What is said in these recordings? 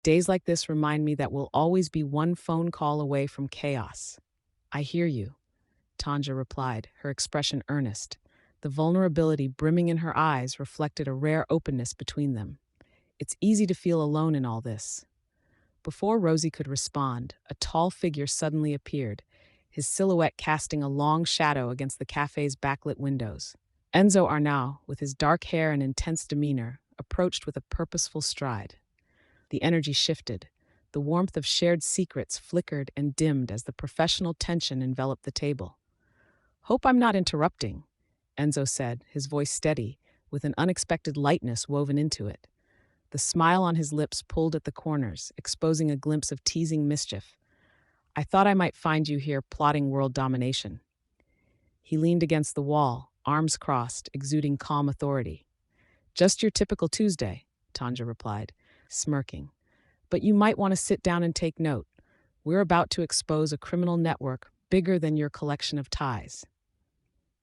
Days like this remind me that we'll always be one phone call away from chaos. I hear you, Tanja replied, her expression earnest. The vulnerability brimming in her eyes reflected a rare openness between them. It's easy to feel alone in all this. Before Rosie could respond, a tall figure suddenly appeared, his silhouette casting a long shadow against the cafe's backlit windows. Enzo Arnaud, with his dark hair and intense demeanor, approached with a purposeful stride. The energy shifted. The warmth of shared secrets flickered and dimmed as the professional tension enveloped the table. "Hope I'm not interrupting," Enzo said, his voice steady, with an unexpected lightness woven into it. The smile on his lips pulled at the corners, exposing a glimpse of teasing mischief. "I thought I might find you here plotting world domination." He leaned against the wall, arms crossed, exuding calm authority. "Just your typical Tuesday," Tanja replied, smirking. "But you might want to sit down and take note. We're about to expose a criminal network bigger than your collection of ties."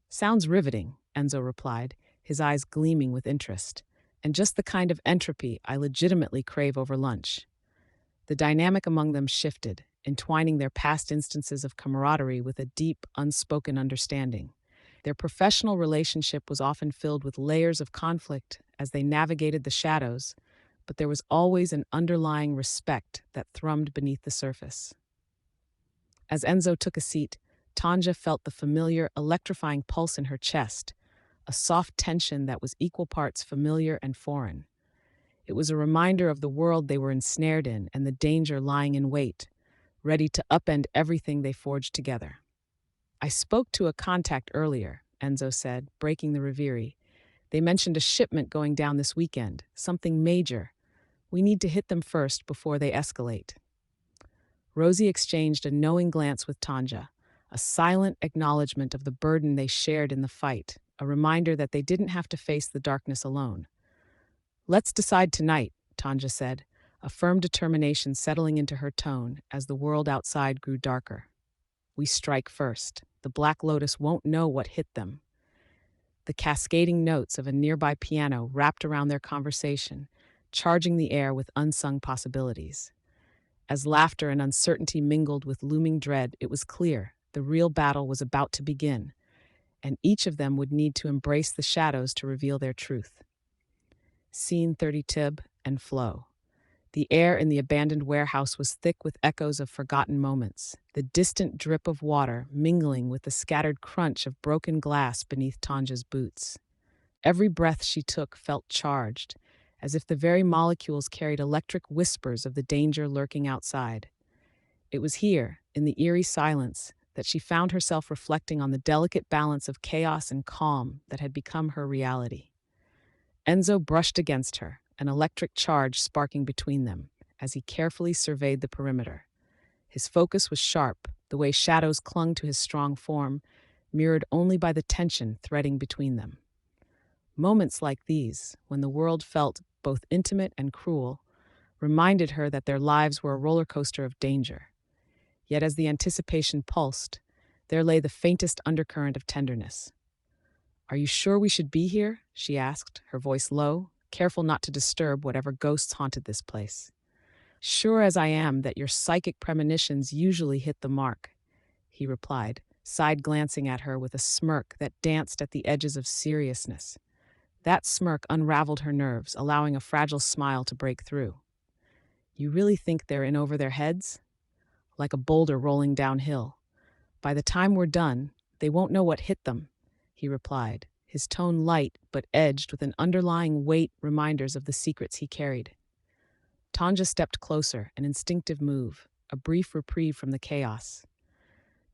"Sounds riveting," Enzo replied, his eyes gleaming with interest, "and just the kind of entropy I legitimately crave over lunch." The dynamic among them shifted, entwining their past instances of camaraderie with a deep, unspoken understanding. Their professional relationship was often filled with layers of conflict as they navigated the shadows, but there was always an underlying respect that thrummed beneath the surface. As Enzo took a seat, Tanja felt the familiar, electrifying pulse in her chest, a soft tension that was equal parts familiar and foreign. It was a reminder of the world they were ensnared in and the danger lying in wait, ready to upend everything they forged together. "I spoke to a contact earlier," Enzo said, breaking the reverie. "They mentioned a shipment going down this weekend, something major. We need to hit them first before they escalate." Rosie exchanged a knowing glance with Tanja, a silent acknowledgement of the burden they shared in the fight, a reminder that they didn't have to face the darkness alone. "Let's decide tonight," Tanja said, a firm determination settling into her tone as the world outside grew darker. "We strike first. The Black Lotus won't know what hit them." The cascading notes of a nearby piano wrapped around their conversation, charging the air with unsung possibilities. As laughter and uncertainty mingled with looming dread, it was clear the real battle was about to begin, and each of them would need to embrace the shadows to reveal their truth. Scene 30 Tib and Flow. The air in the abandoned warehouse was thick with echoes of forgotten moments, the distant drip of water mingling with the scattered crunch of broken glass beneath Tanja's boots. Every breath she took felt charged, as if the very molecules carried electric whispers of the danger lurking outside. It was here, in the eerie silence, that she found herself reflecting on the delicate balance of chaos and calm that had become her reality. Enzo brushed against her, an electric charge sparking between them, as he carefully surveyed the perimeter. His focus was sharp, the way shadows clung to his strong form, mirrored only by the tension threading between them. Moments like these, when the world felt both intimate and cruel, reminded her that their lives were a roller coaster of danger. Yet as the anticipation pulsed, there lay the faintest undercurrent of tenderness. "Are you sure we should be here?" she asked, her voice low, careful not to disturb whatever ghosts haunted this place. "Sure as I am that your psychic premonitions usually hit the mark," he replied, side-glancing at her with a smirk that danced at the edges of seriousness. That smirk unraveled her nerves, allowing a fragile smile to break through. "You really think they're in over their heads?" "Like a boulder rolling downhill. By the time we're done, they won't know what hit them," he replied, his tone light but edged with an underlying weight reminders of the secrets he carried. Tanja stepped closer, an instinctive move, a brief reprieve from the chaos.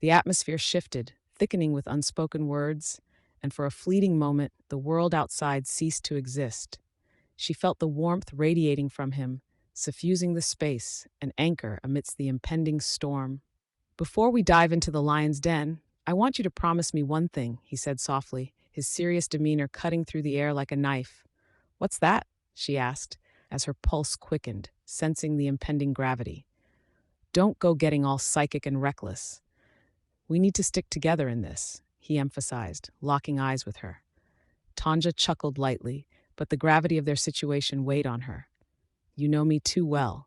The atmosphere shifted, thickening with unspoken words, and for a fleeting moment, the world outside ceased to exist. She felt the warmth radiating from him, suffusing the space, an anchor amidst the impending storm. "Before we dive into the lion's den, I want you to promise me one thing," he said softly, his serious demeanor cutting through the air like a knife. "What's that?" she asked, as her pulse quickened, sensing the impending gravity. "Don't go getting all psychic and reckless. We need to stick together in this," he emphasized, locking eyes with her. Tanja chuckled lightly, but the gravity of their situation weighed on her. "You know me too well.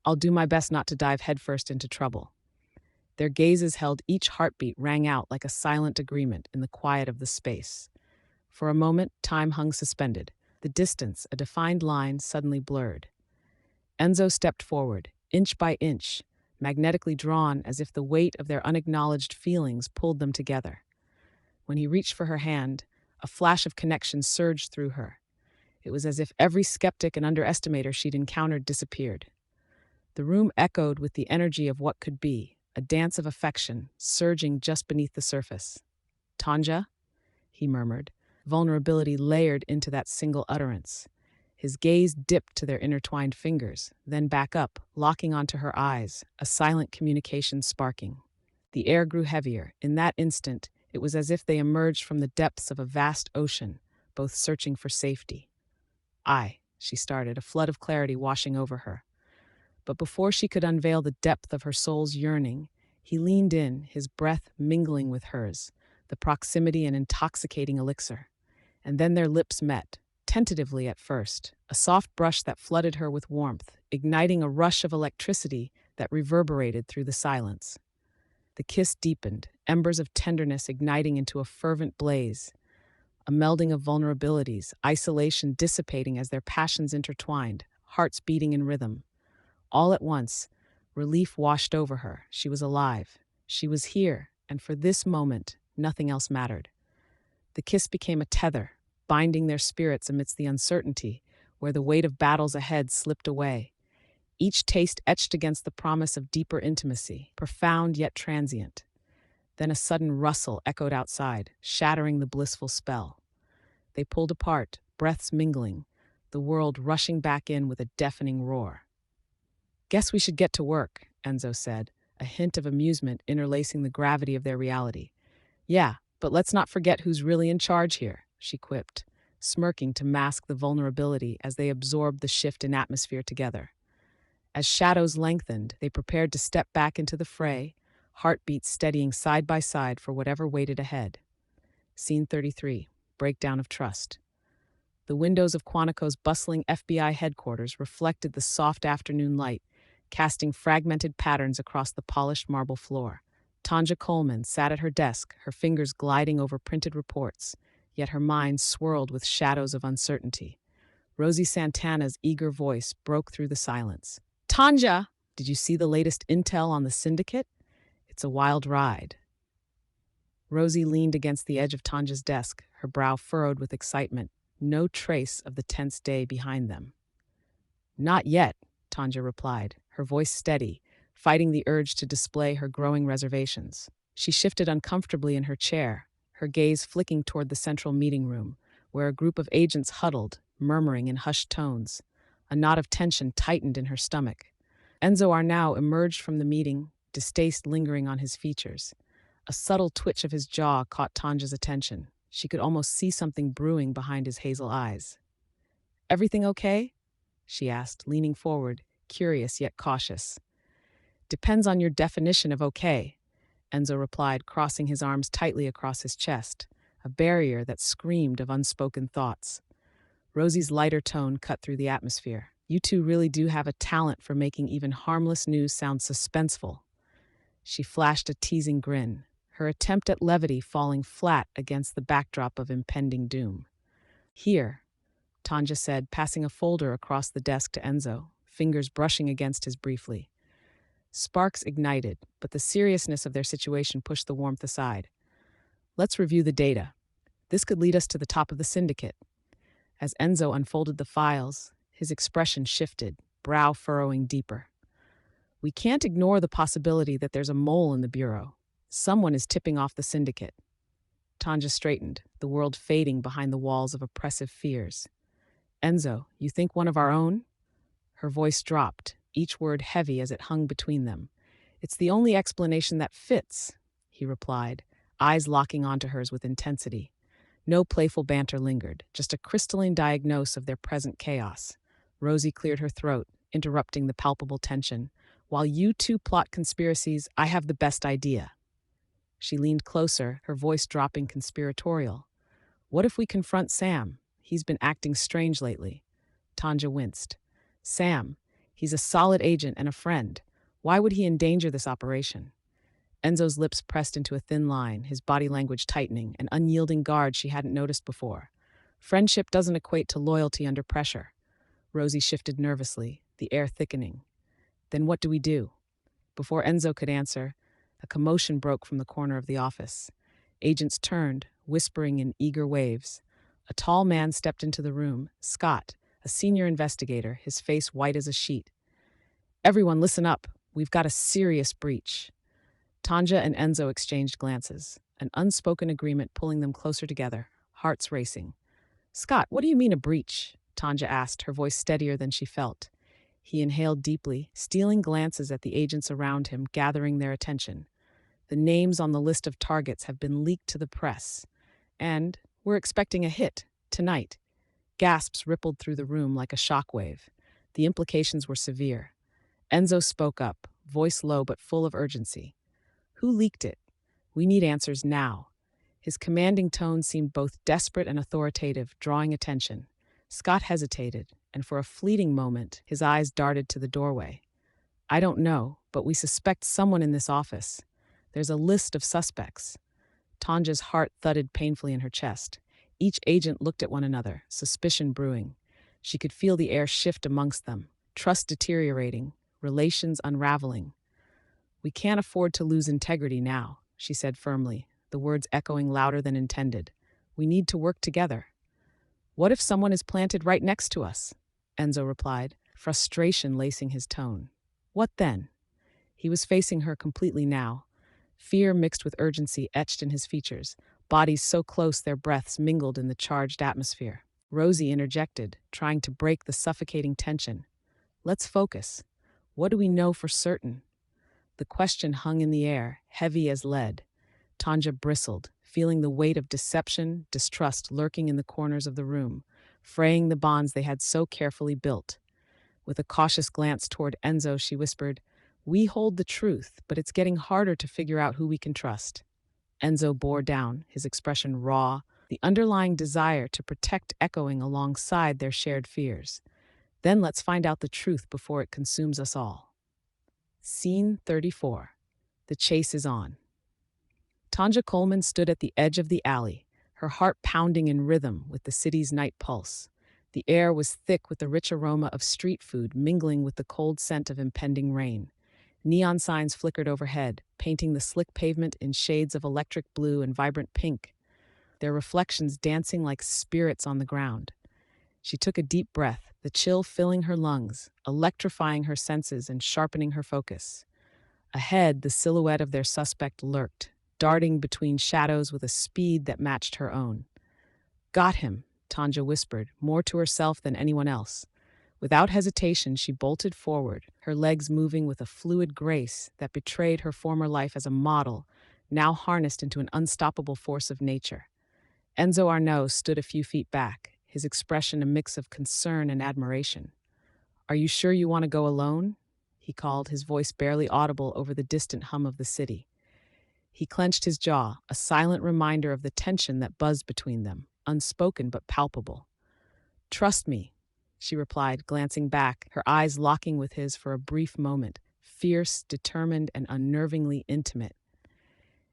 I'll do my best not to dive headfirst into trouble. Their gazes held, each heartbeat rang out like a silent agreement in the quiet of the space. For a moment, time hung suspended. The distance, a defined line, suddenly blurred. Enzo stepped forward, inch by inch, magnetically drawn as if the weight of their unacknowledged feelings pulled them together. When he reached for her hand, a flash of connection surged through her. It was as if every skeptic and underestimator she'd encountered disappeared. The room echoed with the energy of what could be, a dance of affection, surging just beneath the surface. "Tonja?" he murmured, vulnerability layered into that single utterance. His gaze dipped to their intertwined fingers, then back up, locking onto her eyes, a silent communication sparking. The air grew heavier. In that instant, it was as if they emerged from the depths of a vast ocean, both searching for safety. She started, a flood of clarity washing over her. But before she could unveil the depth of her soul's yearning, he leaned in, his breath mingling with hers, the proximity an intoxicating elixir. And then their lips met, tentatively at first, a soft brush that flooded her with warmth, igniting a rush of electricity that reverberated through the silence. The kiss deepened, embers of tenderness igniting into a fervent blaze, a melding of vulnerabilities, isolation dissipating as their passions intertwined, hearts beating in rhythm. All at once, relief washed over her. She was alive. She was here, and for this moment, nothing else mattered. The kiss became a tether, binding their spirits amidst the uncertainty, where the weight of battles ahead slipped away. Each taste etched against the promise of deeper intimacy, profound yet transient. Then a sudden rustle echoed outside, shattering the blissful spell. They pulled apart, breaths mingling, the world rushing back in with a deafening roar. "Guess we should get to work," Enzo said, a hint of amusement interlacing the gravity of their reality. "Yeah, but let's not forget who's really in charge here," she quipped, smirking to mask the vulnerability as they absorbed the shift in atmosphere together. As shadows lengthened, they prepared to step back into the fray, heartbeats steadying side by side for whatever waited ahead. Scene 33, Breakdown of Trust. The windows of Quantico's bustling FBI headquarters reflected the soft afternoon light, casting fragmented patterns across the polished marble floor. Tonja Coleman sat at her desk, her fingers gliding over printed reports, yet her mind swirled with shadows of uncertainty. Rosie Santana's eager voice broke through the silence. "Tonja, did you see the latest intel on the syndicate? It's a wild ride." Rosie leaned against the edge of Tonja's desk, her brow furrowed with excitement, no trace of the tense day behind them. "Not yet," Tonja replied, her voice steady, fighting the urge to display her growing reservations. She shifted uncomfortably in her chair, her gaze flicking toward the central meeting room, where a group of agents huddled, murmuring in hushed tones. A knot of tension tightened in her stomach. Enzo Arnaud emerged from the meeting, distaste lingering on his features. A subtle twitch of his jaw caught Tonja's attention. She could almost see something brewing behind his hazel eyes. "Everything okay?" she asked, leaning forward, curious yet cautious. "Depends on your definition of okay," Enzo replied, crossing his arms tightly across his chest, a barrier that screamed of unspoken thoughts. Rosie's lighter tone cut through the atmosphere. "You two really do have a talent for making even harmless news sound suspenseful." She flashed a teasing grin, her attempt at levity falling flat against the backdrop of impending doom. "Here," Tonja said, passing a folder across the desk to Enzo, fingers brushing against his briefly. Sparks ignited, but the seriousness of their situation pushed the warmth aside. "Let's review the data. This could lead us to the top of the syndicate." As Enzo unfolded the files, his expression shifted, brow furrowing deeper. "We can't ignore the possibility that there's a mole in the bureau. Someone is tipping off the syndicate." Tonja straightened, the world fading behind the walls of oppressive fears. "Enzo, you think one of our own?" Her voice dropped, each word heavy as it hung between them. "It's the only explanation that fits," he replied, eyes locking onto hers with intensity. No playful banter lingered, just a crystalline diagnose of their present chaos. Rosie cleared her throat, interrupting the palpable tension. "While you two plot conspiracies, I have the best idea." She leaned closer, her voice dropping conspiratorial. "What if we confront Sam? He's been acting strange lately." Tonja winced. "Sam, He's a solid agent and a friend. Why would he endanger this operation? Enzo's lips pressed into a thin line, his body language tightening, an unyielding guard she hadn't noticed before. Friendship doesn't equate to loyalty under pressure. Rosie shifted nervously, the air thickening. Then what do we do? Before Enzo could answer, a commotion broke from the corner of the office. Agents turned, whispering in eager waves. A tall man stepped into the room, Scott, a senior investigator, his face white as a sheet. Everyone, listen up. We've got a serious breach. Tonja and Enzo exchanged glances, an unspoken agreement pulling them closer together, hearts racing. Scott, what do you mean a breach? Tonja asked, her voice steadier than she felt. He inhaled deeply, stealing glances at the agents around him, gathering their attention. The names on the list of targets have been leaked to the press. And we're expecting a hit, tonight. Gasps rippled through the room like a shockwave. The implications were severe. Enzo spoke up, voice low but full of urgency. Who leaked it? We need answers now. His commanding tone seemed both desperate and authoritative, drawing attention. Scott hesitated, and for a fleeting moment, his eyes darted to the doorway. I don't know, but we suspect someone in this office. There's a list of suspects. Tonja's heart thudded painfully in her chest. Each agent looked at one another, suspicion brewing. She could feel the air shift amongst them, trust deteriorating, relations unraveling. We can't afford to lose integrity now, she said firmly, the words echoing louder than intended. We need to work together. What if someone is planted right next to us? Enzo replied, frustration lacing his tone. What then? He was facing her completely now. Fear mixed with urgency etched in his features, bodies so close their breaths mingled in the charged atmosphere. Rosie interjected, trying to break the suffocating tension. Let's focus. What do we know for certain? The question hung in the air, heavy as lead. Tonja bristled, feeling the weight of deception, distrust lurking in the corners of the room, fraying the bonds they had so carefully built. With a cautious glance toward Enzo, she whispered, We hold the truth, but it's getting harder to figure out who we can trust. Enzo bore down, his expression raw, the underlying desire to protect echoing alongside their shared fears. Then let's find out the truth before it consumes us all. Scene 34. The chase is on. Tonja Coleman stood at the edge of the alley, her heart pounding in rhythm with the city's night pulse. The air was thick with the rich aroma of street food mingling with the cold scent of impending rain. Neon signs flickered overhead, painting the slick pavement in shades of electric blue and vibrant pink, their reflections dancing like spirits on the ground. She took a deep breath, the chill filling her lungs, electrifying her senses and sharpening her focus. Ahead, the silhouette of their suspect lurked, darting between shadows with a speed that matched her own. Got him, Tonja whispered, more to herself than anyone else. Without hesitation, she bolted forward, her legs moving with a fluid grace that betrayed her former life as a model, now harnessed into an unstoppable force of nature. Enzo Arnaud stood a few feet back, his expression a mix of concern and admiration. Are you sure you want to go alone? He called, his voice barely audible over the distant hum of the city. He clenched his jaw, a silent reminder of the tension that buzzed between them, unspoken but palpable. Trust me, she replied, glancing back, her eyes locking with his for a brief moment, fierce, determined, and unnervingly intimate.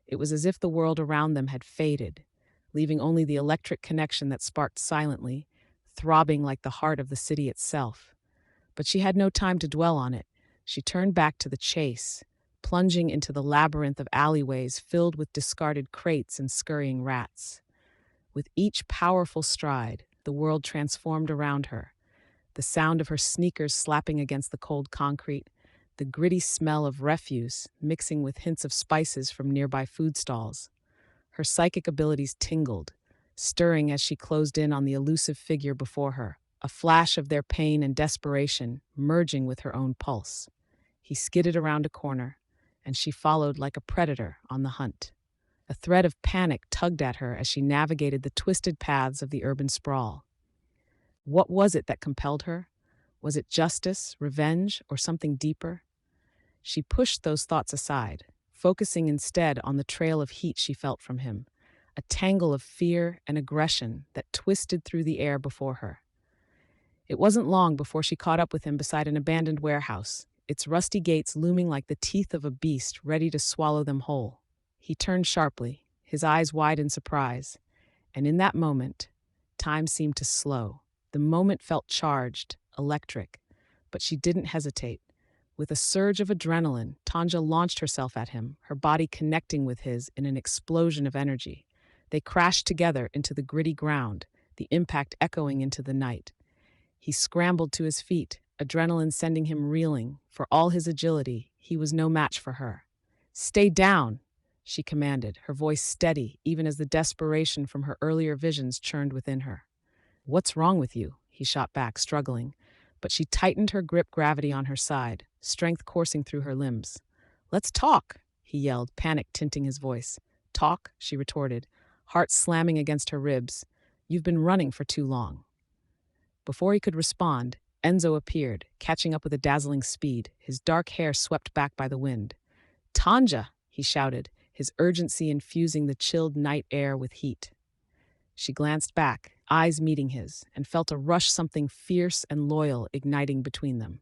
It was as if the world around them had faded, leaving only the electric connection that sparked silently, throbbing like the heart of the city itself. But she had no time to dwell on it. She turned back to the chase, plunging into the labyrinth of alleyways filled with discarded crates and scurrying rats. With each powerful stride, the world transformed around her. The sound of her sneakers slapping against the cold concrete, the gritty smell of refuse mixing with hints of spices from nearby food stalls. Her psychic abilities tingled, stirring as she closed in on the elusive figure before her, a flash of their pain and desperation merging with her own pulse. He skidded around a corner, and she followed like a predator on the hunt. A thread of panic tugged at her as she navigated the twisted paths of the urban sprawl. What was it that compelled her? Was it justice, revenge, or something deeper? She pushed those thoughts aside, focusing instead on the trail of heat she felt from him, a tangle of fear and aggression that twisted through the air before her. It wasn't long before she caught up with him beside an abandoned warehouse, its rusty gates looming like the teeth of a beast ready to swallow them whole. He turned sharply, his eyes wide in surprise, and in that moment, time seemed to slow. The moment felt charged, electric, but she didn't hesitate. With a surge of adrenaline, Tonja launched herself at him, her body connecting with his in an explosion of energy. They crashed together into the gritty ground, the impact echoing into the night. He scrambled to his feet, adrenaline sending him reeling. For all his agility, he was no match for her. "Stay down," she commanded, her voice steady, even as the desperation from her earlier visions churned within her. "What's wrong with you?" he shot back, struggling. But she tightened her grip, gravity on her side, strength coursing through her limbs. "Let's talk," he yelled, panic tinting his voice. "Talk?" she retorted, heart slamming against her ribs. "You've been running for too long." Before he could respond, Enzo appeared, catching up with a dazzling speed, his dark hair swept back by the wind. "Tonja!" he shouted, his urgency infusing the chilled night air with heat. She glanced back, eyes meeting his, and felt a rush, something fierce and loyal igniting between them.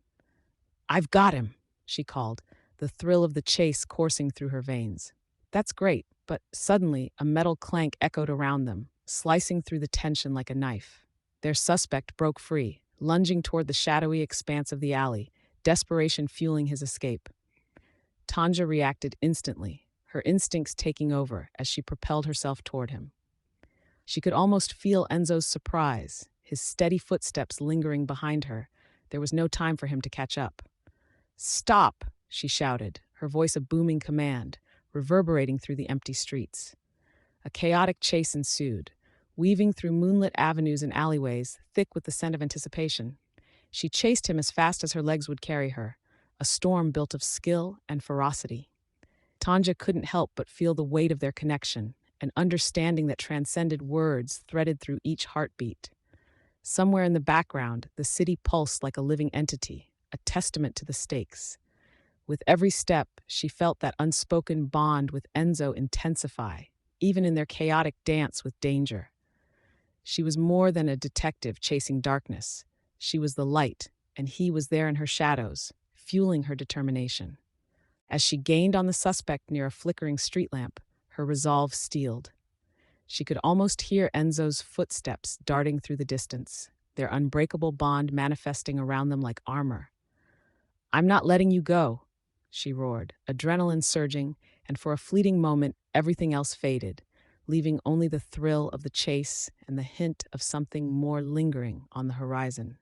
"I've got him," she called, the thrill of the chase coursing through her veins. "That's great," but suddenly a metal clank echoed around them, slicing through the tension like a knife. Their suspect broke free, lunging toward the shadowy expanse of the alley, desperation fueling his escape. Tonja reacted instantly, her instincts taking over as she propelled herself toward him. She could almost feel Enzo's surprise, his steady footsteps lingering behind her. There was no time for him to catch up. "Stop!" she shouted, her voice a booming command, reverberating through the empty streets. A chaotic chase ensued, weaving through moonlit avenues and alleyways, thick with the scent of anticipation. She chased him as fast as her legs would carry her, a storm built of skill and ferocity. Tonja couldn't help but feel the weight of their connection, an understanding that transcended words threaded through each heartbeat. Somewhere in the background, the city pulsed like a living entity, a testament to the stakes. With every step, she felt that unspoken bond with Enzo intensify, even in their chaotic dance with danger. She was more than a detective chasing darkness. She was the light, and he was there in her shadows, fueling her determination. As she gained on the suspect near a flickering street lamp, her resolve steeled. She could almost hear Enzo's footsteps darting through the distance, their unbreakable bond manifesting around them like armor. "I'm not letting you go," she roared, adrenaline surging, and for a fleeting moment, everything else faded, leaving only the thrill of the chase and the hint of something more lingering on the horizon.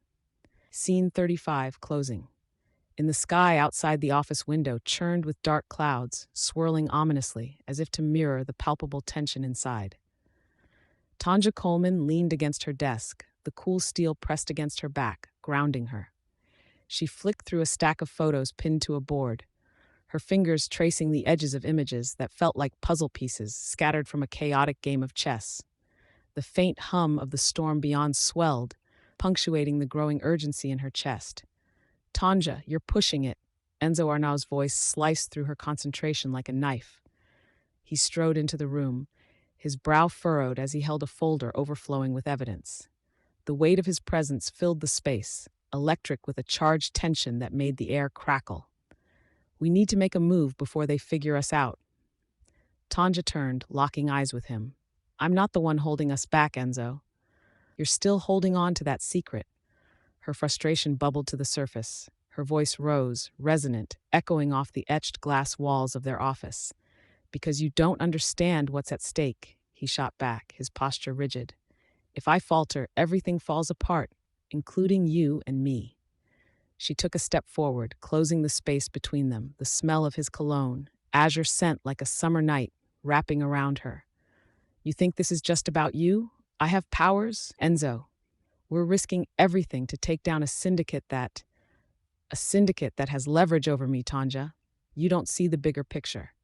Scene 35, closing. In the sky outside the office window churned with dark clouds, swirling ominously, as if to mirror the palpable tension inside. Tonja Coleman leaned against her desk, the cool steel pressed against her back, grounding her. She flicked through a stack of photos pinned to a board, her fingers tracing the edges of images that felt like puzzle pieces scattered from a chaotic game of chess. The faint hum of the storm beyond swelled, punctuating the growing urgency in her chest. "Tonja, you're pushing it." Enzo Arnaud's voice sliced through her concentration like a knife. He strode into the room, his brow furrowed as he held a folder overflowing with evidence. The weight of his presence filled the space, electric with a charged tension that made the air crackle. "We need to make a move before they figure us out." Tonja turned, locking eyes with him. "I'm not the one holding us back, Enzo. You're still holding on to that secret." Her frustration bubbled to the surface. Her voice rose, resonant, echoing off the etched glass walls of their office. "Because you don't understand what's at stake," he shot back, his posture rigid. "If I falter, everything falls apart, including you and me." She took a step forward, closing the space between them, the smell of his cologne, azure scent like a summer night, wrapping around her. "You think this is just about you? I have powers, Enzo. We're risking everything to take down a syndicate that has leverage over me, Tonja. You don't see the bigger picture."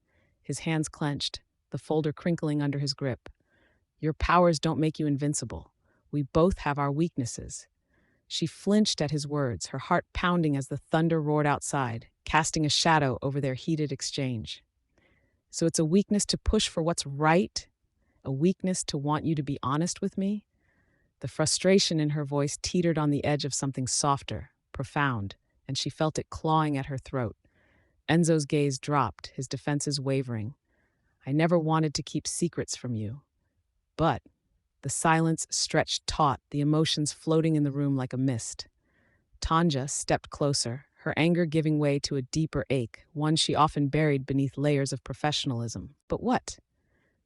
His hands clenched, the folder crinkling under his grip. "Your powers don't make you invincible. We both have our weaknesses." She flinched at his words, her heart pounding as the thunder roared outside, casting a shadow over their heated exchange. "So it's a weakness to push for what's right? A weakness to want you to be honest with me?" The frustration in her voice teetered on the edge of something softer, profound, and she felt it clawing at her throat. Enzo's gaze dropped, his defenses wavering. I never wanted to keep secrets from you. But the silence stretched taut, the emotions floating in the room like a mist. Tonja stepped closer, her anger giving way to a deeper ache, one she often buried beneath layers of professionalism. But what?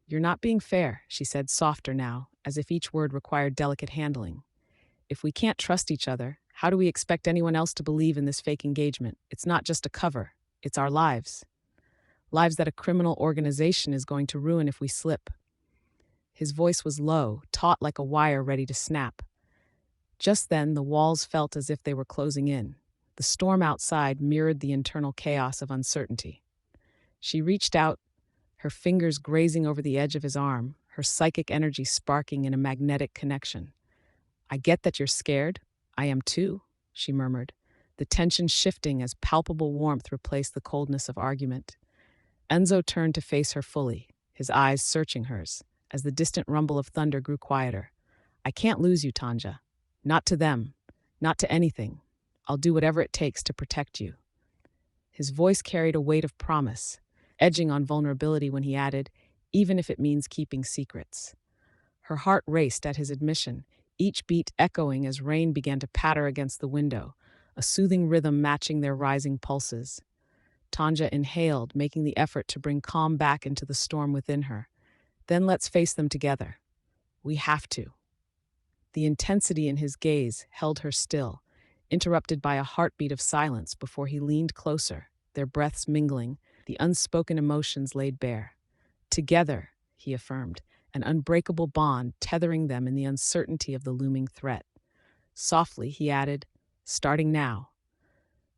You're not being fair, she said, softer now, as if each word required delicate handling. If we can't trust each other, how do we expect anyone else to believe in this fake engagement? It's not just a cover, it's our lives. Lives that a criminal organization is going to ruin if we slip. His voice was low, taut like a wire ready to snap. Just then, the walls felt as if they were closing in. The storm outside mirrored the internal chaos of uncertainty. She reached out, her fingers grazing over the edge of his arm, her psychic energy sparking in a magnetic connection. I get that you're scared. I am too, she murmured, the tension shifting as palpable warmth replaced the coldness of argument. Enzo turned to face her fully, his eyes searching hers, as the distant rumble of thunder grew quieter. I can't lose you, Tonja. Not to them. Not to anything. I'll do whatever it takes to protect you. His voice carried a weight of promise, edging on vulnerability when he added, even if it means keeping secrets. Her heart raced at his admission, each beat echoing as rain began to patter against the window, a soothing rhythm matching their rising pulses. Tonja inhaled, making the effort to bring calm back into the storm within her. Then let's face them together. We have to. The intensity in his gaze held her still, interrupted by a heartbeat of silence before he leaned closer, their breaths mingling, the unspoken emotions laid bare. Together, he affirmed, an unbreakable bond tethering them in the uncertainty of the looming threat. Softly, he added, starting now.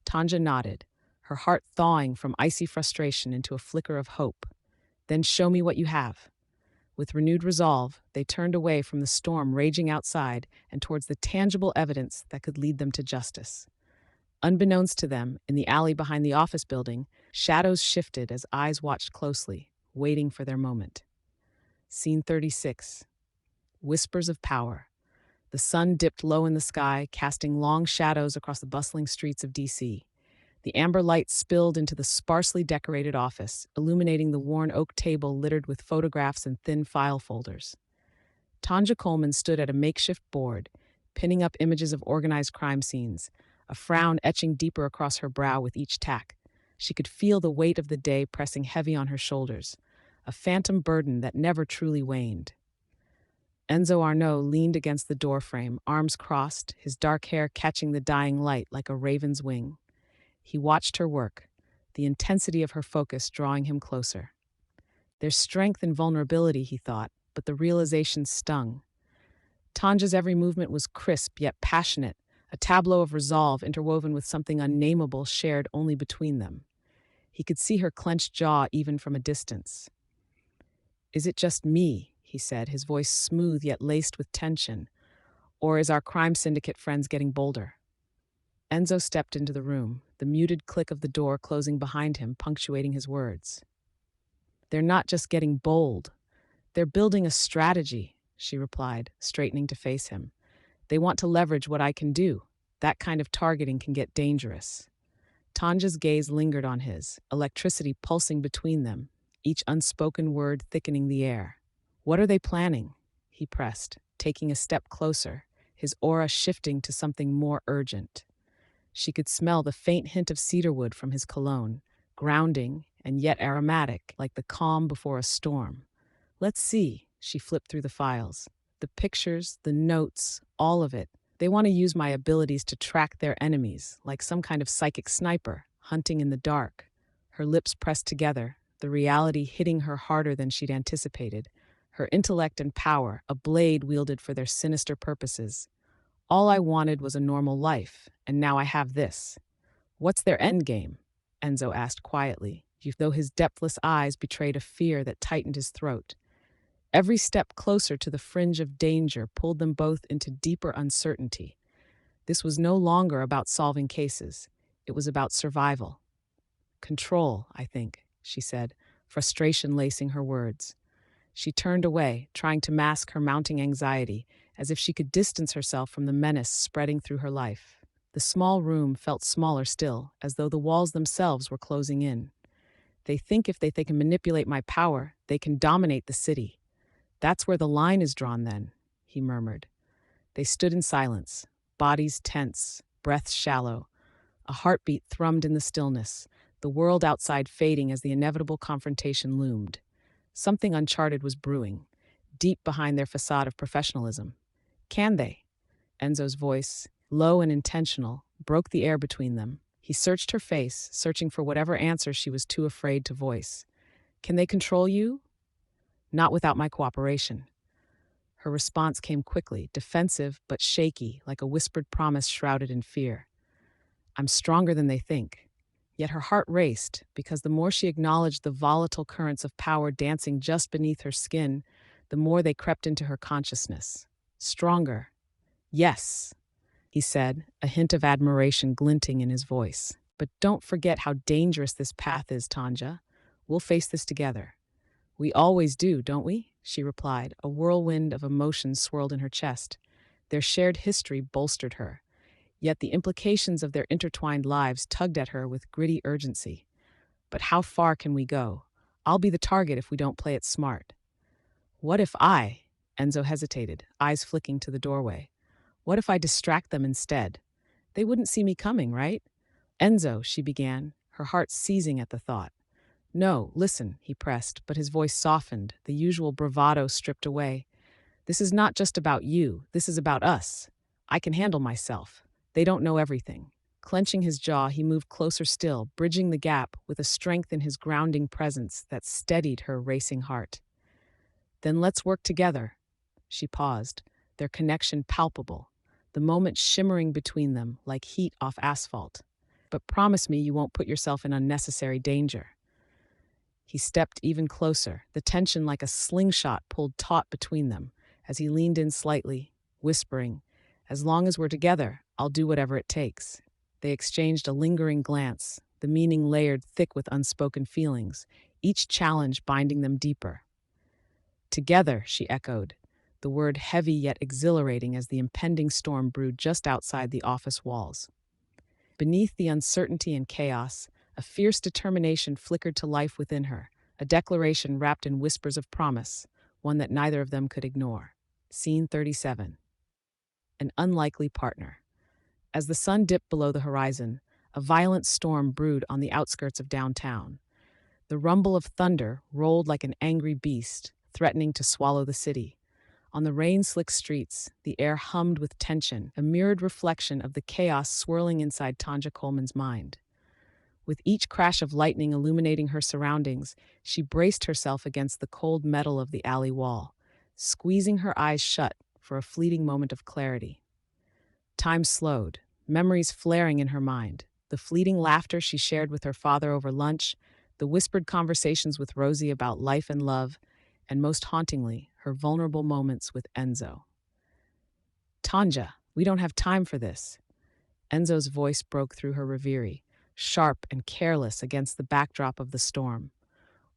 Tonja nodded, her heart thawing from icy frustration into a flicker of hope. Then show me what you have. With renewed resolve, they turned away from the storm raging outside and towards the tangible evidence that could lead them to justice. Unbeknownst to them, in the alley behind the office building, shadows shifted as eyes watched closely, waiting for their moment. Scene 36. Whispers of power. The sun dipped low in the sky, casting long shadows across the bustling streets of D.C. The amber light spilled into the sparsely decorated office, illuminating the worn oak table littered with photographs and thin file folders. Tonja Coleman stood at a makeshift board, pinning up images of organized crime scenes, a frown etching deeper across her brow with each tack. She could feel the weight of the day pressing heavy on her shoulders, a phantom burden that never truly waned. Enzo Arnaud leaned against the doorframe, arms crossed, his dark hair catching the dying light like a raven's wing. He watched her work, the intensity of her focus drawing him closer. There's strength in vulnerability, he thought, but the realization stung. Tonja's every movement was crisp yet passionate, a tableau of resolve interwoven with something unnameable shared only between them. He could see her clenched jaw even from a distance. Is it just me, he said, his voice smooth yet laced with tension, or is our crime syndicate friends getting bolder? Enzo stepped into the room, the muted click of the door closing behind him punctuating his words. They're not just getting bold. They're building a strategy, she replied, straightening to face him. They want to leverage what I can do. That kind of targeting can get dangerous. Tonja's gaze lingered on his, electricity pulsing between them, each unspoken word thickening the air. What are they planning? He pressed, taking a step closer, his aura shifting to something more urgent. She could smell the faint hint of cedarwood from his cologne, grounding and yet aromatic, like the calm before a storm. Let's see, she flipped through the files. The pictures, the notes, all of it. They want to use my abilities to track their enemies, like some kind of psychic sniper, hunting in the dark. Her lips pressed together, the reality hitting her harder than she'd anticipated. Her intellect and power, a blade wielded for their sinister purposes. All I wanted was a normal life, and now I have this. What's their endgame? Enzo asked quietly, though his depthless eyes betrayed a fear that tightened his throat. Every step closer to the fringe of danger pulled them both into deeper uncertainty. This was no longer about solving cases. It was about survival. Control, I think, she said, frustration lacing her words. She turned away, trying to mask her mounting anxiety, as if she could distance herself from the menace spreading through her life. The small room felt smaller still, as though the walls themselves were closing in. They think if they can manipulate my power, they can dominate the city. That's where the line is drawn then, he murmured. They stood in silence, bodies tense, breaths shallow. A heartbeat thrummed in the stillness, the world outside fading as the inevitable confrontation loomed. Something uncharted was brewing, deep behind their facade of professionalism. Can they? Enzo's voice, low and intentional, broke the air between them. He searched her face, searching for whatever answer she was too afraid to voice. Can they control you? Not without my cooperation. Her response came quickly, defensive but shaky, like a whispered promise shrouded in fear. I'm stronger than they think. Yet her heart raced, because the more she acknowledged the volatile currents of power dancing just beneath her skin, the more they crept into her consciousness. Stronger. Yes, he said, a hint of admiration glinting in his voice. But don't forget how dangerous this path is, Tonja. We'll face this together. We always do, don't we? She replied, a whirlwind of emotions swirled in her chest. Their shared history bolstered her. Yet the implications of their intertwined lives tugged at her with gritty urgency. But how far can we go? I'll be the target if we don't play it smart. What if Enzo hesitated, eyes flicking to the doorway. What if I distract them instead? They wouldn't see me coming, right? Enzo, she began, her heart seizing at the thought. No, listen, he pressed, but his voice softened, the usual bravado stripped away. This is not just about you, this is about us. I can handle myself. They don't know everything. Clenching his jaw, he moved closer still, bridging the gap with a strength in his grounding presence that steadied her racing heart. Then let's work together. She paused, their connection palpable, the moment shimmering between them like heat off asphalt. But promise me you won't put yourself in unnecessary danger. He stepped even closer, the tension like a slingshot pulled taut between them, as he leaned in slightly, whispering, as long as we're together, I'll do whatever it takes. They exchanged a lingering glance, the meaning layered thick with unspoken feelings, each challenge binding them deeper. Together, she echoed, the word heavy yet exhilarating as the impending storm brewed just outside the office walls. Beneath the uncertainty and chaos, a fierce determination flickered to life within her, a declaration wrapped in whispers of promise, one that neither of them could ignore. Scene 37. An unlikely partner. As the sun dipped below the horizon, a violent storm brewed on the outskirts of downtown. The rumble of thunder rolled like an angry beast, threatening to swallow the city. On the rain-slicked streets, the air hummed with tension, a mirrored reflection of the chaos swirling inside Tonja Coleman's mind. With each crash of lightning illuminating her surroundings, she braced herself against the cold metal of the alley wall, squeezing her eyes shut for a fleeting moment of clarity. Time slowed, memories flaring in her mind, the fleeting laughter she shared with her father over lunch, the whispered conversations with Rosie about life and love, and most hauntingly, her vulnerable moments with Enzo. Tonja, we don't have time for this. Enzo's voice broke through her reverie, sharp and careless against the backdrop of the storm.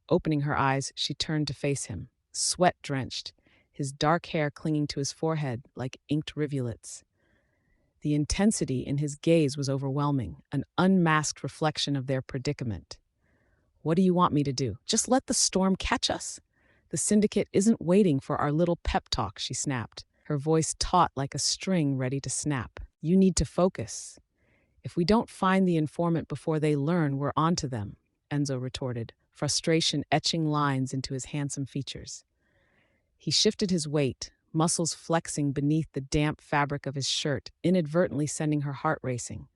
Opening her eyes, she turned to face him, sweat-drenched, his dark hair clinging to his forehead like inked rivulets. The intensity in his gaze was overwhelming, an unmasked reflection of their predicament. What do you want me to do? Just let the storm catch us. The syndicate isn't waiting for our little pep talk, she snapped, her voice taut like a string ready to snap. You need to focus. If we don't find the informant before they learn, we're onto them, Enzo retorted, frustration etching lines into his handsome features. He shifted his weight, muscles flexing beneath the damp fabric of his shirt, inadvertently sending her heart racing.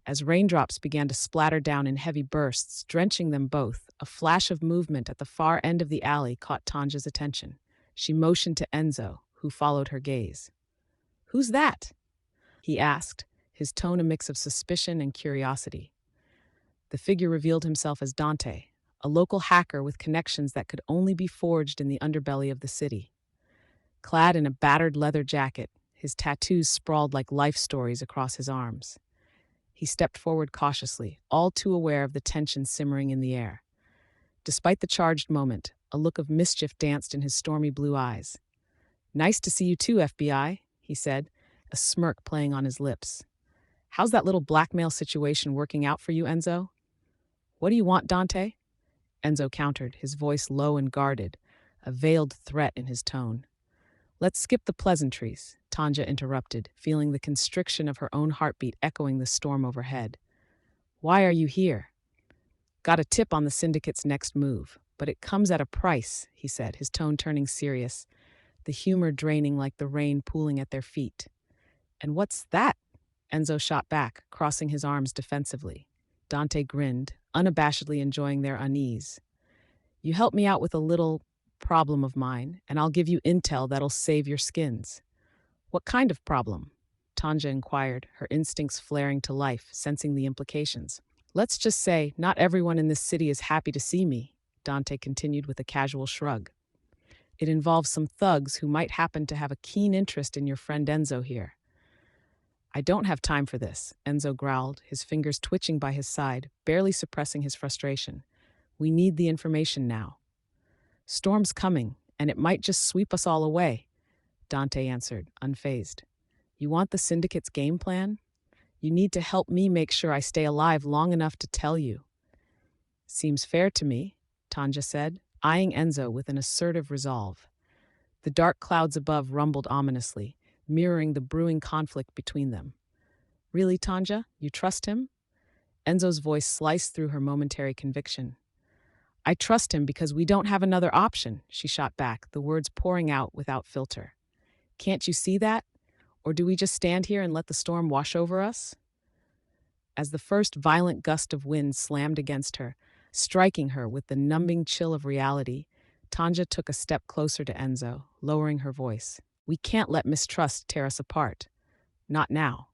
As raindrops began to splatter down in heavy bursts, drenching them both, a flash of movement at the far end of the alley caught Tonja's attention. She motioned to Enzo, who followed her gaze. "Who's that?" he asked, his tone a mix of suspicion and curiosity. The figure revealed himself as Dante, a local hacker with connections that could only be forged in the underbelly of the city. Clad in a battered leather jacket, his tattoos sprawled like life stories across his arms. He stepped forward cautiously, all too aware of the tension simmering in the air. Despite the charged moment, a look of mischief danced in his stormy blue eyes. Nice to see you too, FBI, he said, a smirk playing on his lips. How's that little blackmail situation working out for you, Enzo? What do you want, Dante? Enzo countered, his voice low and guarded, a veiled threat in his tone. Let's skip the pleasantries, Tonja interrupted, feeling the constriction of her own heartbeat echoing the storm overhead. Why are you here? Got a tip on the syndicate's next move, but it comes at a price, he said, his tone turning serious, the humor draining like the rain pooling at their feet. And what's that? Enzo shot back, crossing his arms defensively. Dante grinned, unabashedly enjoying their unease. You help me out with a little problem of mine, and I'll give you intel that'll save your skins. What kind of problem? Tonja inquired, her instincts flaring to life, sensing the implications. Let's just say not everyone in this city is happy to see me, Dante continued with a casual shrug. It involves some thugs who might happen to have a keen interest in your friend Enzo here. I don't have time for this, Enzo growled, his fingers twitching by his side, barely suppressing his frustration. We need the information now. Storm's coming, and it might just sweep us all away, Dante answered, unfazed. You want the syndicate's game plan? You need to help me make sure I stay alive long enough to tell you. Seems fair to me, Tonja said, eyeing Enzo with an assertive resolve. The dark clouds above rumbled ominously, mirroring the brewing conflict between them. Really, Tonja? You trust him? Enzo's voice sliced through her momentary conviction. I trust him because we don't have another option, she shot back, the words pouring out without filter. Can't you see that? Or do we just stand here and let the storm wash over us? As the first violent gust of wind slammed against her, striking her with the numbing chill of reality, Tonja took a step closer to Enzo, lowering her voice. We can't let mistrust tear us apart. Not now.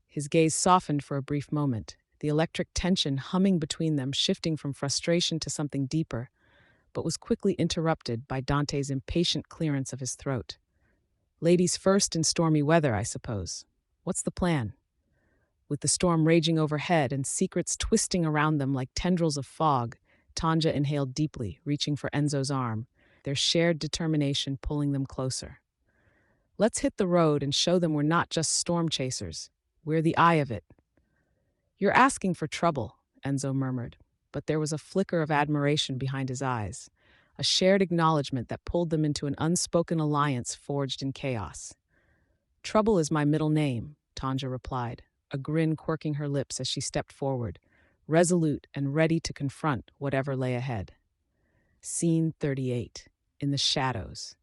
His gaze softened for a brief moment, the electric tension humming between them shifting from frustration to something deeper, but was quickly interrupted by Dante's impatient clearance of his throat. Ladies first in stormy weather, I suppose. What's the plan? With the storm raging overhead and secrets twisting around them like tendrils of fog, Tonja inhaled deeply, reaching for Enzo's arm, their shared determination pulling them closer. Let's hit the road and show them we're not just storm chasers. We're the eye of it. You're asking for trouble, Enzo murmured, but there was a flicker of admiration behind his eyes, a shared acknowledgement that pulled them into an unspoken alliance forged in chaos. Trouble is my middle name, Tonja replied, a grin quirking her lips as she stepped forward, resolute and ready to confront whatever lay ahead. Scene 38. In the shadows.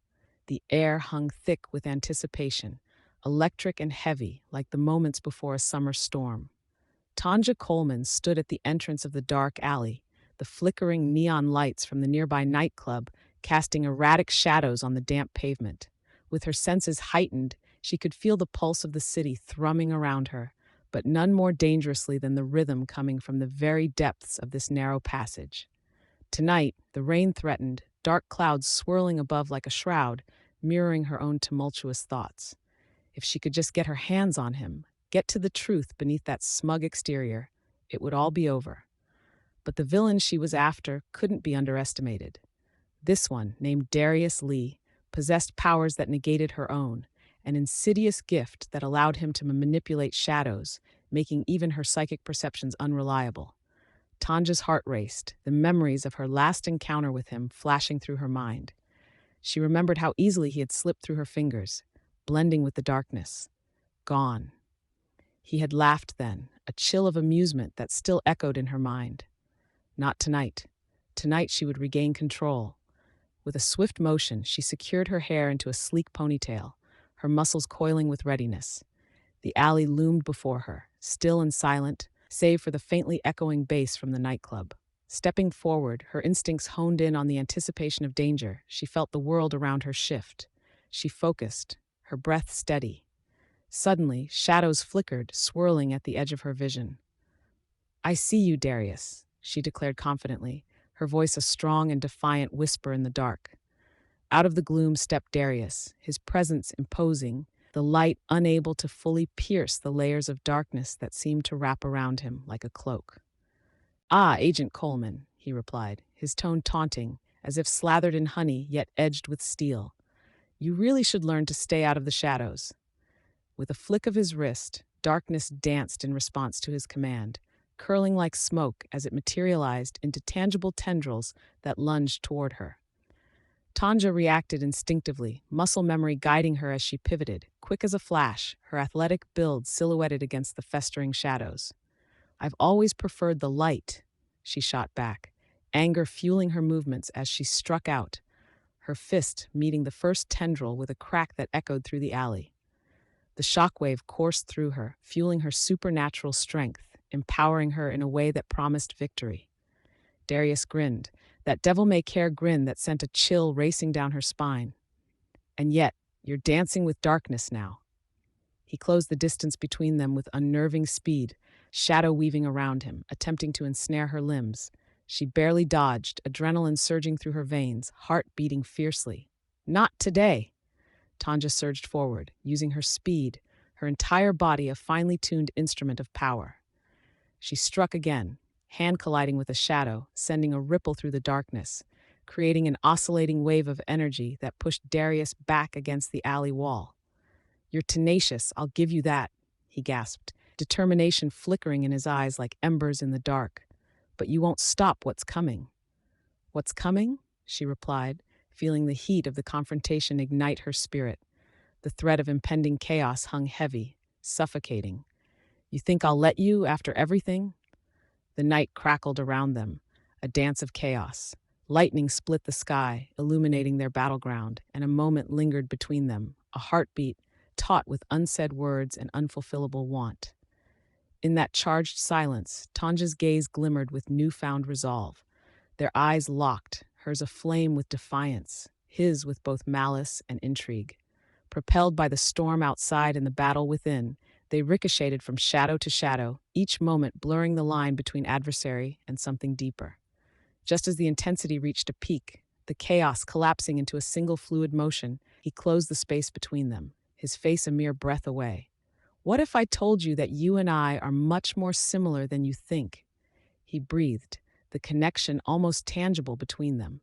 The air hung thick with anticipation, electric and heavy like the moments before a summer storm. Tonja Coleman stood at the entrance of the dark alley, the flickering neon lights from the nearby nightclub casting erratic shadows on the damp pavement. With her senses heightened, she could feel the pulse of the city thrumming around her, but none more dangerously than the rhythm coming from the very depths of this narrow passage. Tonight, the rain threatened, dark clouds swirling above like a shroud, mirroring her own tumultuous thoughts. If she could just get her hands on him, get to the truth beneath that smug exterior, it would all be over. But the villain she was after couldn't be underestimated. This one, named Darius Lee, possessed powers that negated her own, an insidious gift that allowed him to manipulate shadows, making even her psychic perceptions unreliable. Tonja's heart raced, the memories of her last encounter with him flashing through her mind. She remembered how easily he had slipped through her fingers, blending with the darkness. Gone. He had laughed then, a chill of amusement that still echoed in her mind. Not tonight. Tonight she would regain control. With a swift motion, she secured her hair into a sleek ponytail, her muscles coiling with readiness. The alley loomed before her, still and silent, save for the faintly echoing bass from the nightclub. Stepping forward, her instincts honed in on the anticipation of danger. She felt the world around her shift. She focused, her breath steady. Suddenly, shadows flickered, swirling at the edge of her vision. I see you, Darius, she declared confidently, her voice a strong and defiant whisper in the dark. Out of the gloom stepped Darius, his presence imposing, the light unable to fully pierce the layers of darkness that seemed to wrap around him like a cloak. Ah, Agent Coleman, he replied, his tone taunting, as if slathered in honey yet edged with steel. You really should learn to stay out of the shadows." With a flick of his wrist, darkness danced in response to his command, curling like smoke as it materialized into tangible tendrils that lunged toward her. Tonja reacted instinctively, muscle memory guiding her as she pivoted, quick as a flash, her athletic build silhouetted against the festering shadows. "I've always preferred the light," she shot back, anger fueling her movements as she struck out, her fist meeting the first tendril with a crack that echoed through the alley. The shockwave coursed through her, fueling her supernatural strength, empowering her in a way that promised victory. Darius grinned, that devil-may-care grin that sent a chill racing down her spine. "And yet, you're dancing with darkness now." He closed the distance between them with unnerving speed, shadow weaving around him, attempting to ensnare her limbs. She barely dodged, adrenaline surging through her veins, heart beating fiercely. "Not today!" Tonja surged forward, using her speed, her entire body a finely tuned instrument of power. She struck again, hand colliding with a shadow, sending a ripple through the darkness, creating an oscillating wave of energy that pushed Darius back against the alley wall. "You're tenacious, I'll give you that," he gasped, determination flickering in his eyes like embers in the dark. "But you won't stop what's coming." "What's coming?" she replied, feeling the heat of the confrontation ignite her spirit. The threat of impending chaos hung heavy, suffocating. "You think I'll let you after everything?" The night crackled around them, a dance of chaos. Lightning split the sky, illuminating their battleground, and a moment lingered between them, a heartbeat taut with unsaid words and unfulfillable want. In that charged silence, Tonja's gaze glimmered with newfound resolve. Their eyes locked, hers aflame with defiance, his with both malice and intrigue. Propelled by the storm outside and the battle within, they ricocheted from shadow to shadow, each moment blurring the line between adversary and something deeper. Just as the intensity reached a peak, the chaos collapsing into a single fluid motion, he closed the space between them, his face a mere breath away. "What if I told you that you and I are much more similar than you think?" He breathed, the connection almost tangible between them.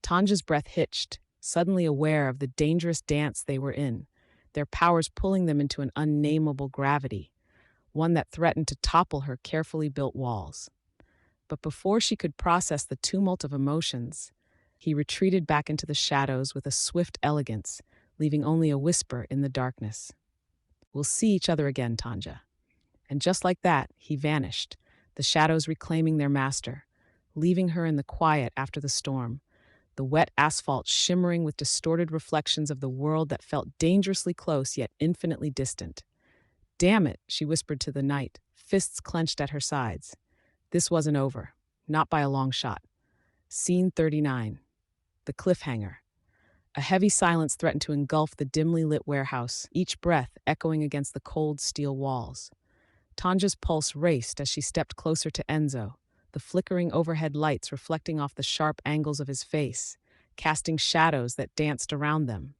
Tanja's breath hitched, suddenly aware of the dangerous dance they were in, their powers pulling them into an unnameable gravity, one that threatened to topple her carefully built walls. But before she could process the tumult of emotions, he retreated back into the shadows with a swift elegance, leaving only a whisper in the darkness. "We'll see each other again, Tonja." And just like that, he vanished, the shadows reclaiming their master, leaving her in the quiet after the storm, the wet asphalt shimmering with distorted reflections of the world that felt dangerously close yet infinitely distant. "Damn it," she whispered to the night, fists clenched at her sides. This wasn't over, not by a long shot. Scene 39. The cliffhanger. A heavy silence threatened to engulf the dimly lit warehouse, each breath echoing against the cold steel walls. Tanja's pulse raced as she stepped closer to Enzo, the flickering overhead lights reflecting off the sharp angles of his face, casting shadows that danced around them.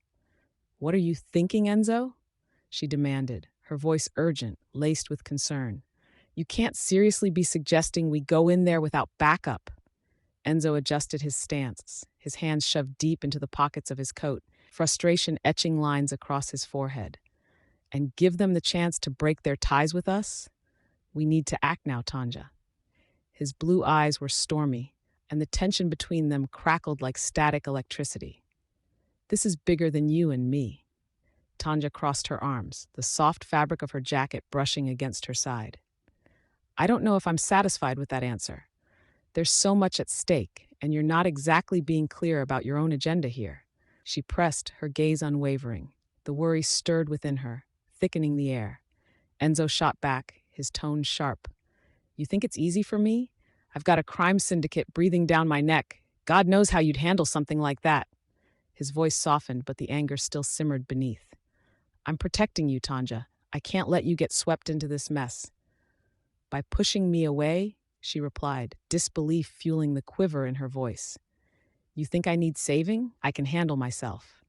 "What are you thinking, Enzo?" she demanded, her voice urgent, laced with concern. "You can't seriously be suggesting we go in there without backup." Enzo adjusted his stance, his hands shoved deep into the pockets of his coat, frustration etching lines across his forehead. "And give them the chance to break their ties with us? We need to act now, Tonja." His blue eyes were stormy, and the tension between them crackled like static electricity. "This is bigger than you and me." Tonja crossed her arms, the soft fabric of her jacket brushing against her side. "I don't know if I'm satisfied with that answer. There's so much at stake, and you're not exactly being clear about your own agenda here." She pressed, her gaze unwavering. The worry stirred within her, thickening the air. Enzo shot back, his tone sharp. "You think it's easy for me? I've got a crime syndicate breathing down my neck. God knows how you'd handle something like that." His voice softened, but the anger still simmered beneath. "I'm protecting you, Tonja. I can't let you get swept into this mess." "By pushing me away?" she replied, disbelief fueling the quiver in her voice. "You think I need saving? I can handle myself."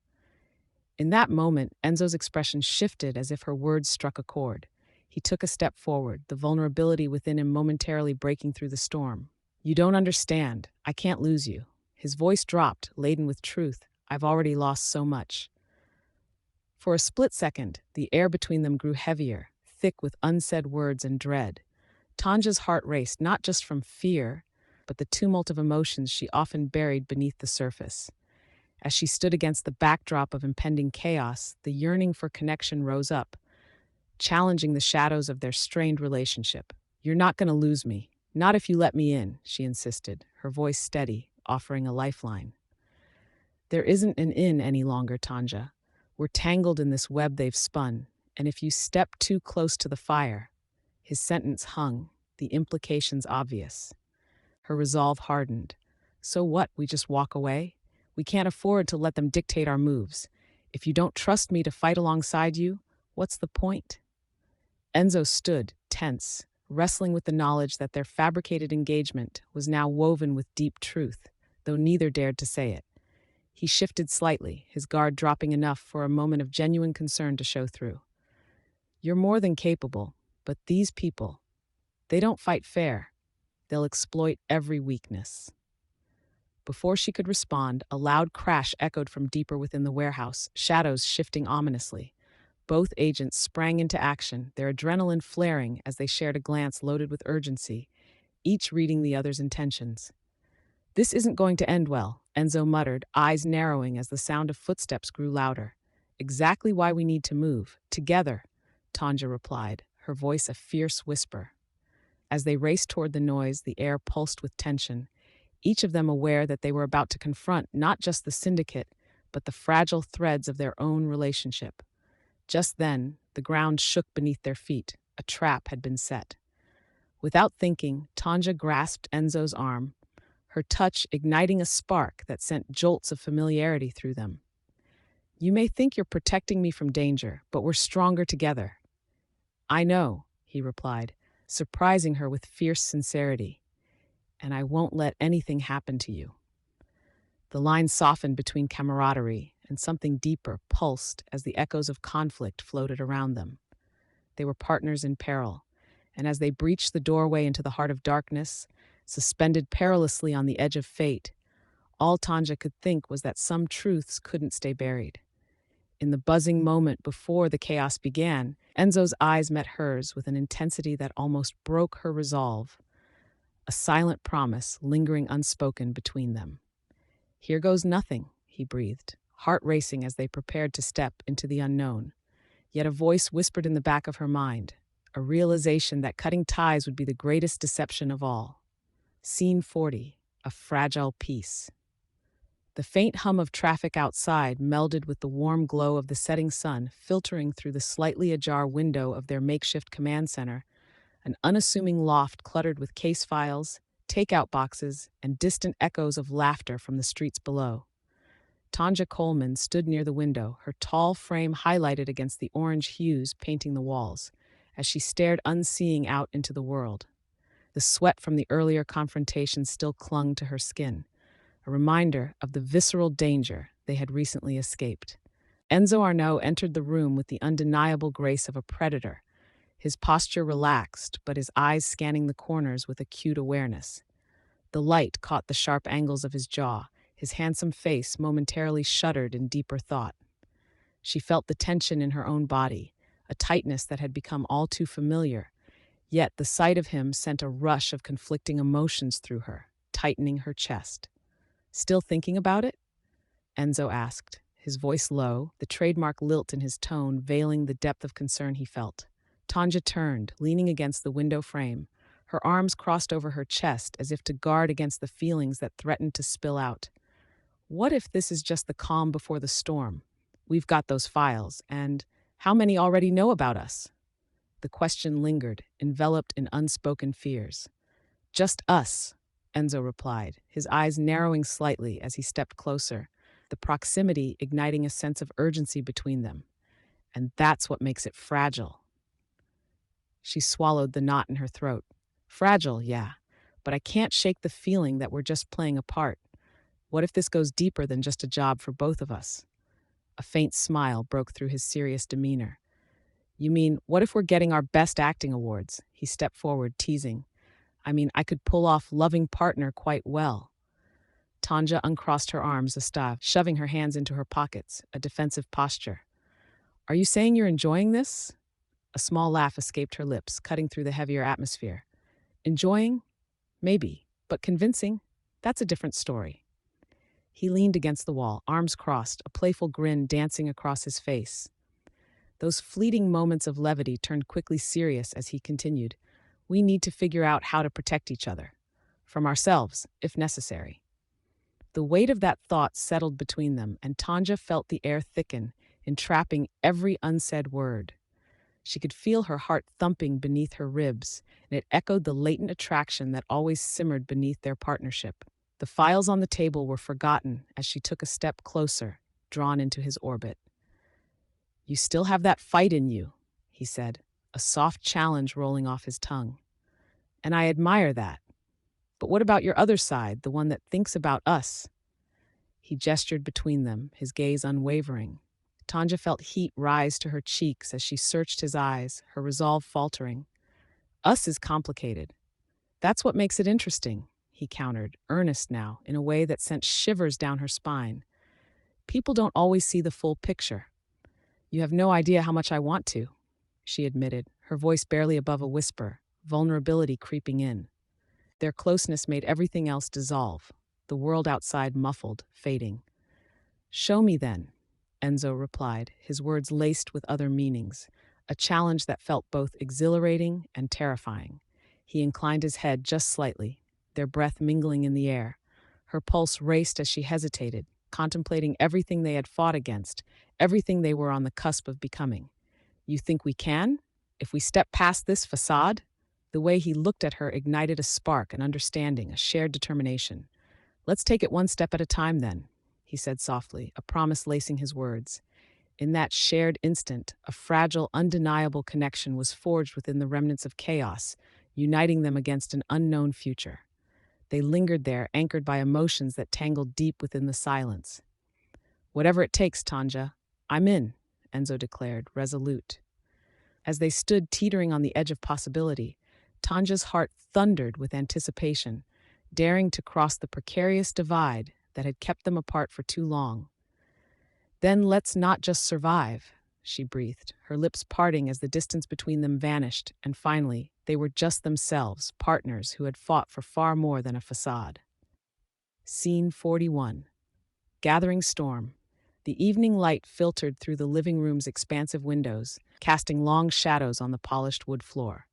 In that moment, Enzo's expression shifted as if her words struck a chord. He took a step forward, the vulnerability within him momentarily breaking through the storm. "You don't understand. I can't lose you." His voice dropped, laden with truth. "I've already lost so much." For a split second, the air between them grew heavier, thick with unsaid words and dread. Tanja's heart raced not just from fear, but the tumult of emotions she often buried beneath the surface. As she stood against the backdrop of impending chaos, the yearning for connection rose up, challenging the shadows of their strained relationship. "You're not going to lose me. Not if you let me in," she insisted, her voice steady, offering a lifeline. "There isn't an in any longer, Tonja. We're tangled in this web they've spun, and if you step too close to the fire—" His sentence hung, the implications obvious. Her resolve hardened. "So what, we just walk away? We can't afford to let them dictate our moves. If you don't trust me to fight alongside you, what's the point?" Enzo stood, tense, wrestling with the knowledge that their fabricated engagement was now woven with deep truth, though neither dared to say it. He shifted slightly, his guard dropping enough for a moment of genuine concern to show through. "You're more than capable, but these people, they don't fight fair. They'll exploit every weakness." Before she could respond, a loud crash echoed from deeper within the warehouse, shadows shifting ominously. Both agents sprang into action, their adrenaline flaring as they shared a glance loaded with urgency, each reading the other's intentions. "This isn't going to end well," Enzo muttered, eyes narrowing as the sound of footsteps grew louder. "Exactly why we need to move. Together," Tonja replied, her voice a fierce whisper. As they raced toward the noise, the air pulsed with tension, each of them aware that they were about to confront not just the syndicate, but the fragile threads of their own relationship. Just then, the ground shook beneath their feet. A trap had been set. Without thinking, Tonja grasped Enzo's arm, her touch igniting a spark that sent jolts of familiarity through them. "You may think you're protecting me from danger, but we're stronger together." "I know," he replied, surprising her with fierce sincerity. "And I won't let anything happen to you." The line softened between camaraderie and something deeper pulsed as the echoes of conflict floated around them. They were partners in peril, and as they breached the doorway into the heart of darkness, suspended perilously on the edge of fate, all Tonja could think was that some truths couldn't stay buried. In the buzzing moment before the chaos began, Enzo's eyes met hers with an intensity that almost broke her resolve, a silent promise lingering unspoken between them. "Here goes nothing," he breathed, heart racing as they prepared to step into the unknown. Yet a voice whispered in the back of her mind, a realization that cutting ties would be the greatest deception of all. Scene 40, a fragile peace. The faint hum of traffic outside melded with the warm glow of the setting sun filtering through the slightly ajar window of their makeshift command center, an unassuming loft cluttered with case files, takeout boxes, and distant echoes of laughter from the streets below. Tonja Coleman stood near the window, her tall frame highlighted against the orange hues painting the walls, as she stared unseeing out into the world. The sweat from the earlier confrontation still clung to her skin, a reminder of the visceral danger they had recently escaped. Enzo Arnaud entered the room with the undeniable grace of a predator, his posture relaxed, but his eyes scanning the corners with acute awareness. The light caught the sharp angles of his jaw, his handsome face momentarily shuddered in deeper thought. She felt the tension in her own body, a tightness that had become all too familiar, yet the sight of him sent a rush of conflicting emotions through her, tightening her chest. "Still thinking about it?" Enzo asked, his voice low, the trademark lilt in his tone veiling the depth of concern he felt. Tonja turned, leaning against the window frame, her arms crossed over her chest as if to guard against the feelings that threatened to spill out. "What if this is just the calm before the storm? We've got those files, and how many already know about us?" The question lingered, enveloped in unspoken fears. "Just us," Enzo replied, his eyes narrowing slightly as he stepped closer, the proximity igniting a sense of urgency between them. "And that's what makes it fragile." She swallowed the knot in her throat. "Fragile, yeah, but I can't shake the feeling that we're just playing a part. What if this goes deeper than just a job for both of us?" A faint smile broke through his serious demeanor. "You mean, what if we're getting our best acting awards?" He stepped forward, teasing. "I mean, I could pull off loving partner quite well." Tonja uncrossed her arms, shoving her hands into her pockets, a defensive posture. Are you saying you're enjoying this? A small laugh escaped her lips, cutting through the heavier atmosphere. Enjoying? Maybe. But convincing? That's a different story. He leaned against the wall, arms crossed, a playful grin dancing across his face. Those fleeting moments of levity turned quickly serious as he continued. We need to figure out how to protect each other. From ourselves, if necessary. The weight of that thought settled between them, and Tanja felt the air thicken, entrapping every unsaid word. She could feel her heart thumping beneath her ribs, and it echoed the latent attraction that always simmered beneath their partnership. The files on the table were forgotten as she took a step closer, drawn into his orbit. You still have that fight in you, he said, a soft challenge rolling off his tongue. And I admire that. But what about your other side, the one that thinks about us? He gestured between them, his gaze unwavering. Tanja felt heat rise to her cheeks as she searched his eyes, her resolve faltering. Us is complicated. That's what makes it interesting, he countered, earnest now, in a way that sent shivers down her spine. People don't always see the full picture. You have no idea how much I want to, she admitted, her voice barely above a whisper, vulnerability creeping in. Their closeness made everything else dissolve, the world outside muffled, fading. Show me then, Enzo replied, his words laced with other meanings, a challenge that felt both exhilarating and terrifying. He inclined his head just slightly, their breath mingling in the air. Her pulse raced as she hesitated, contemplating everything they had fought against, everything they were on the cusp of becoming. You think we can? If we step past this facade? The way he looked at her ignited a spark, an understanding, a shared determination. Let's take it one step at a time, then, he said softly, a promise lacing his words. In that shared instant, a fragile, undeniable connection was forged within the remnants of chaos, uniting them against an unknown future. They lingered there, anchored by emotions that tangled deep within the silence. Whatever it takes, Tanja, I'm in, Enzo declared, resolute. As they stood teetering on the edge of possibility, Tanja's heart thundered with anticipation, daring to cross the precarious divide that had kept them apart for too long. Then let's not just survive, she breathed, her lips parting as the distance between them vanished, and finally, they were just themselves, partners who had fought for far more than a facade. Scene 41. Gathering storm. The evening light filtered through the living room's expansive windows, casting long shadows on the polished wood floor.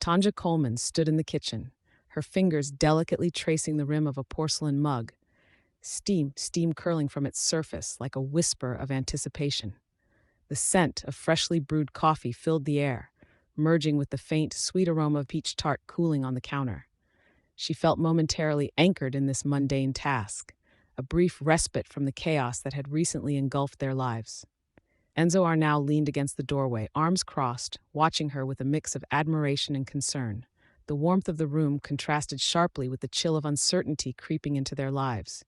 Tonja Coleman stood in the kitchen, her fingers delicately tracing the rim of a porcelain mug, steam curling from its surface like a whisper of anticipation. The scent of freshly brewed coffee filled the air, merging with the faint, sweet aroma of peach tart cooling on the counter. She felt momentarily anchored in this mundane task, a brief respite from the chaos that had recently engulfed their lives. Enzo Arnaud leaned against the doorway, arms crossed, watching her with a mix of admiration and concern. The warmth of the room contrasted sharply with the chill of uncertainty creeping into their lives.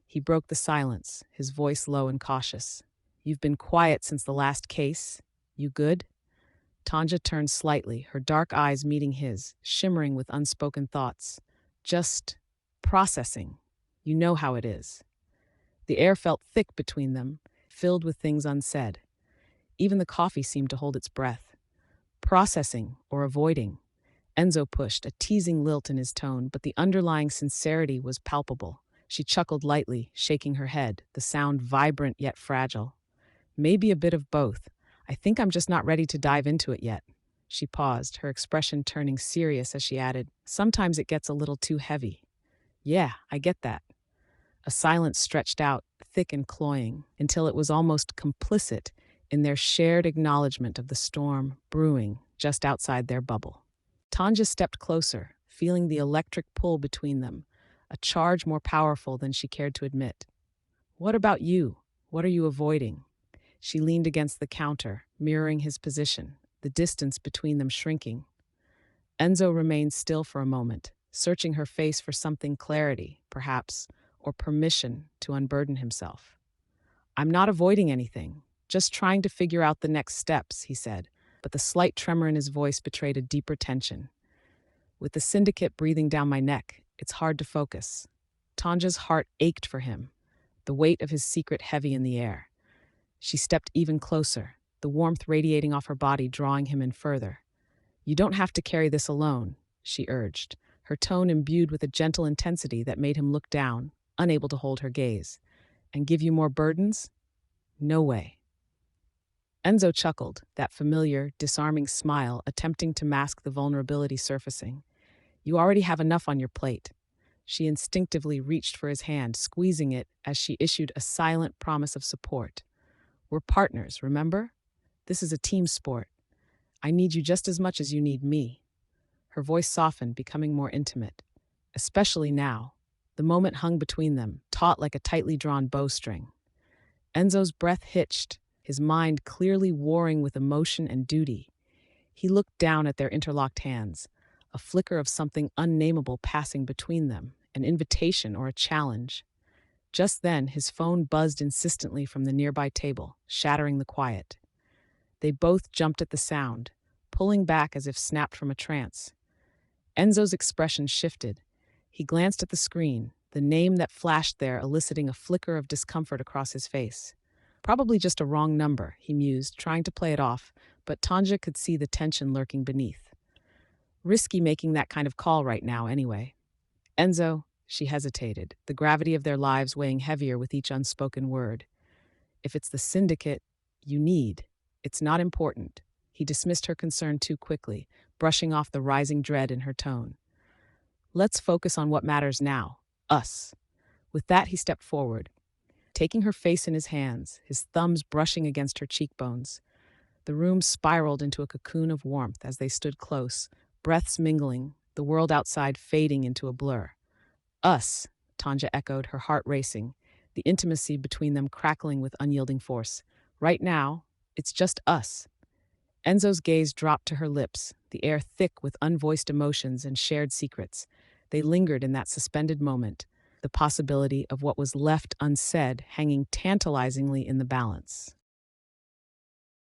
He broke the silence, his voice low and cautious. You've been quiet since the last case. You good? Tanja turned slightly, her dark eyes meeting his, shimmering with unspoken thoughts. Just processing. You know how it is. The air felt thick between them, filled with things unsaid. Even the coffee seemed to hold its breath. Processing or avoiding. Enzo pushed, a teasing lilt in his tone, but the underlying sincerity was palpable. She chuckled lightly, shaking her head, the sound vibrant yet fragile. Maybe a bit of both. I think I'm just not ready to dive into it yet. She paused, her expression turning serious as she added, sometimes it gets a little too heavy. Yeah, I get that. A silence stretched out, thick and cloying, until it was almost complicit in their shared acknowledgement of the storm brewing just outside their bubble. Tanja stepped closer, feeling the electric pull between them, a charge more powerful than she cared to admit. What about you? What are you avoiding? She leaned against the counter, mirroring his position, the distance between them shrinking. Enzo remained still for a moment, searching her face for something clarity, perhaps, or permission to unburden himself. I'm not avoiding anything, just trying to figure out the next steps, he said, but the slight tremor in his voice betrayed a deeper tension. With the syndicate breathing down my neck, it's hard to focus. Tanja's heart ached for him, the weight of his secret heavy in the air. She stepped even closer, the warmth radiating off her body, drawing him in further. You don't have to carry this alone, she urged, her tone imbued with a gentle intensity that made him look down, unable to hold her gaze. And give you more burdens? No way. Enzo chuckled, that familiar, disarming smile attempting to mask the vulnerability surfacing. You already have enough on your plate. She instinctively reached for his hand, squeezing it as she issued a silent promise of support. We're partners, remember? This is a team sport. I need you just as much as you need me. Her voice softened, becoming more intimate. Especially now. The moment hung between them, taut like a tightly drawn bowstring. Enzo's breath hitched, his mind clearly warring with emotion and duty. He looked down at their interlocked hands, a flicker of something unnameable passing between them, an invitation or a challenge. Just then, his phone buzzed insistently from the nearby table, shattering the quiet. They both jumped at the sound, pulling back as if snapped from a trance. Enzo's expression shifted. He glanced at the screen, the name that flashed there eliciting a flicker of discomfort across his face. Probably just a wrong number, he mused, trying to play it off, but Tonja could see the tension lurking beneath. Risky making that kind of call right now, anyway. Enzo, she hesitated, the gravity of their lives weighing heavier with each unspoken word. If it's the syndicate you need, it's not important. He dismissed her concern too quickly, brushing off the rising dread in her tone. Let's focus on what matters now, us. With that, he stepped forward, taking her face in his hands, his thumbs brushing against her cheekbones. The room spiraled into a cocoon of warmth as they stood close, breaths mingling, the world outside fading into a blur. Us, Tonja echoed, her heart racing, the intimacy between them crackling with unyielding force. Right now, it's just us. Enzo's gaze dropped to her lips, the air thick with unvoiced emotions and shared secrets. They lingered in that suspended moment, the possibility of what was left unsaid hanging tantalizingly in the balance.